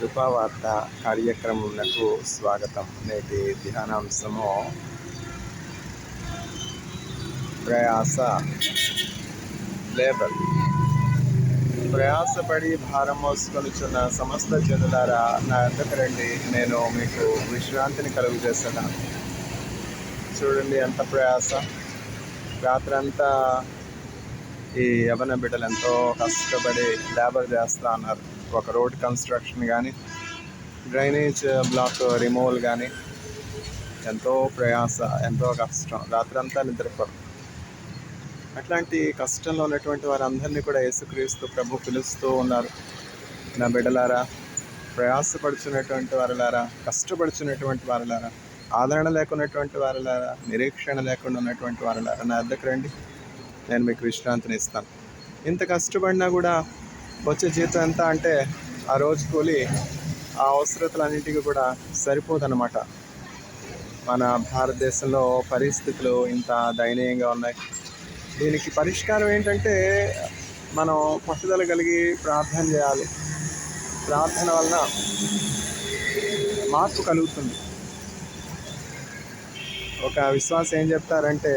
కృపావార్త కార్యక్రమమునకు స్వాగతం. నేటి ధ్యానాంశము ప్రయాస లేబర్. ప్రయాసపడి భారం మోసుకొనుచున్న సమస్త జనులారా నా వద్దకు రండి, నేను మీకు విశ్రాంతిని కలుగజేస్తున్నాను. చూడండి ఎంత ప్రయాస. రాత్రంతా ఈ యవన బిడ్డలు ఎంతో కష్టపడి లేబర్ చేస్తూ ఉన్నారు. ఒక రోడ్ కన్స్ట్రక్షన్ కానీ, డ్రైనేజ్ బ్లాక్ రిమూవల్ కానీ, ఎంతో ప్రయాస, ఎంతో కష్టం. రాత్రంతా నిద్రపోరు. అట్లాంటి కష్టంలో ఉన్నటువంటి వారందరినీ కూడా యేసుక్రీస్తు ప్రభు పిలుస్తూ ఉన్నారు. నా బిడ్డలారా, ప్రయాసపడుచున్నటువంటి వారులారా, కష్టపడుచున్నటువంటి వారులారా, ఆదరణ లేకున్నటువంటి వారులారా, నిరీక్షణ లేకుండా ఉన్నటువంటి వారులారా, నా వద్దకు రండి, నేను మీకు విశ్రాంతిని ఇస్తాను. ఇంత కష్టపడినా కూడా వచ్చే జీతం ఎంత అంటే ఆ రోజు కూలి ఆ అవసరతలన్నింటికి కూడా సరిపోదన్నమాట. మన భారతదేశంలో పరిస్థితులు ఇంత దయనీయంగా ఉన్నాయి. దీనికి పరిష్కారం ఏంటంటే మనం పట్టుదల కలిగి ప్రార్థన చేయాలి. ప్రార్థన వలన మార్పు కలుగుతుంది. ఒక విశ్వాసం ఏం చెప్తారంటే,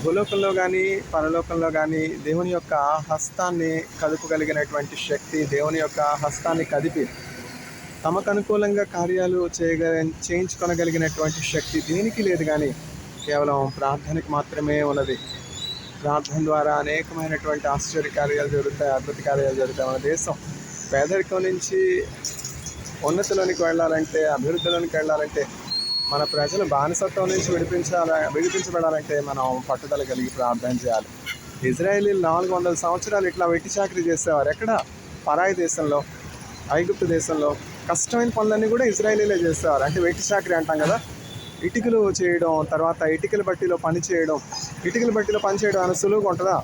భూలోకంలో కానీ పరలోకంలో కానీ దేవుని యొక్క హస్తాన్ని కదుపగలిగినటువంటి శక్తి, దేవుని యొక్క హస్తాన్ని కదిపి తమకు అనుకూలంగా కార్యాలు చేయించుకొనగలిగినటువంటి శక్తి దేనికి లేదు, కానీ కేవలం ప్రార్థనకి మాత్రమే ఉన్నది. ప్రార్థన ద్వారా అనేకమైనటువంటి ఆశ్చర్య కార్యాలు జరుగుతాయి, అద్భుత కార్యాలు జరుగుతాయి. మన దేశం పేదరికం నుంచి ఉన్నతిలోనికి వెళ్ళాలంటే, అభివృద్ధిలోనికి వెళ్ళాలంటే, మన ప్రజలు బానిసత్వం నుంచి విడిపించబడాలంటే మనం పట్టుదల కలిగి ప్రార్థన చేయాలి. ఇజ్రాయేలీలు 400 సంవత్సరాలు ఇట్లా వెట్టి చాకరీ చేసేవారు. ఎక్కడ? పరాయి దేశంలో, ఐగుప్తు దేశంలో. కష్టమైన పనులన్నీ కూడా ఇజ్రాయేలీలే చేసేవారు. అంటే వెట్టి చాకరీ అంటాం కదా. ఇటుకలు చేయడం, తర్వాత ఇటుకల బట్టిలో పని చేయడం. ఇటుకల బట్టిలో పని చేయడం అని సులువుగా ఉంటుందా?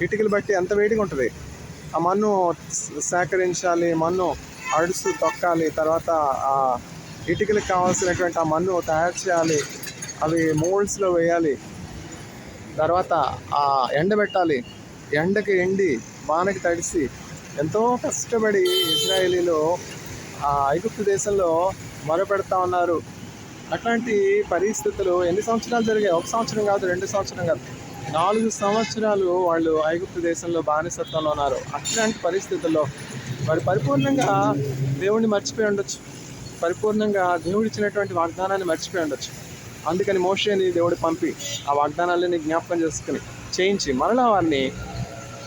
ఇటుకల బట్టి ఎంత వేడిగా ఉంటుంది. ఆ మన్ను సేకరించాలి, మన్ను అడుసు తొక్కాలి, తర్వాత ఆ ఇటుకలకు కావాల్సినటువంటి ఆ మన్ను తయారు చేయాలి, అవి మోల్డ్స్లో వేయాలి, తర్వాత ఆ ఎండబెట్టాలి. ఎండకి ఎండి వానకి తడిసి ఎంతో కష్టపడి ఇజ్రాయేలీలు ఆ ఐగుప్తు దేశంలో మొరపెడతా ఉన్నారు. అట్లాంటి పరిస్థితులు ఎన్ని సంవత్సరాలు జరిగాయి? 1 సంవత్సరం కాదు, 2 సంవత్సరం కాదు, 4 సంవత్సరాలు వాళ్ళు ఐగుప్తు దేశంలో బానిసత్వంలో ఉన్నారు. అట్లాంటి పరిస్థితుల్లో వారు పరిపూర్ణంగా దేవుణ్ణి మర్చిపోయి ఉండొచ్చు, పరిపూర్ణంగా దేవుడు ఇచ్చినటువంటి వాగ్దానాన్ని మర్చిపోయి ఉండొచ్చు. అందుకని మోషేని దేవుడు పంపి ఆ వాగ్దానాలని జ్ఞాపకం చేసుకుని చేయించి మరలా వారిని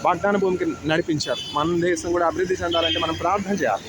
వాగ్దాన భూమికి నడిపించారు. మన దేశం కూడా అభివృద్ధి చెందాలంటే మనం ప్రార్థన చేయాలి.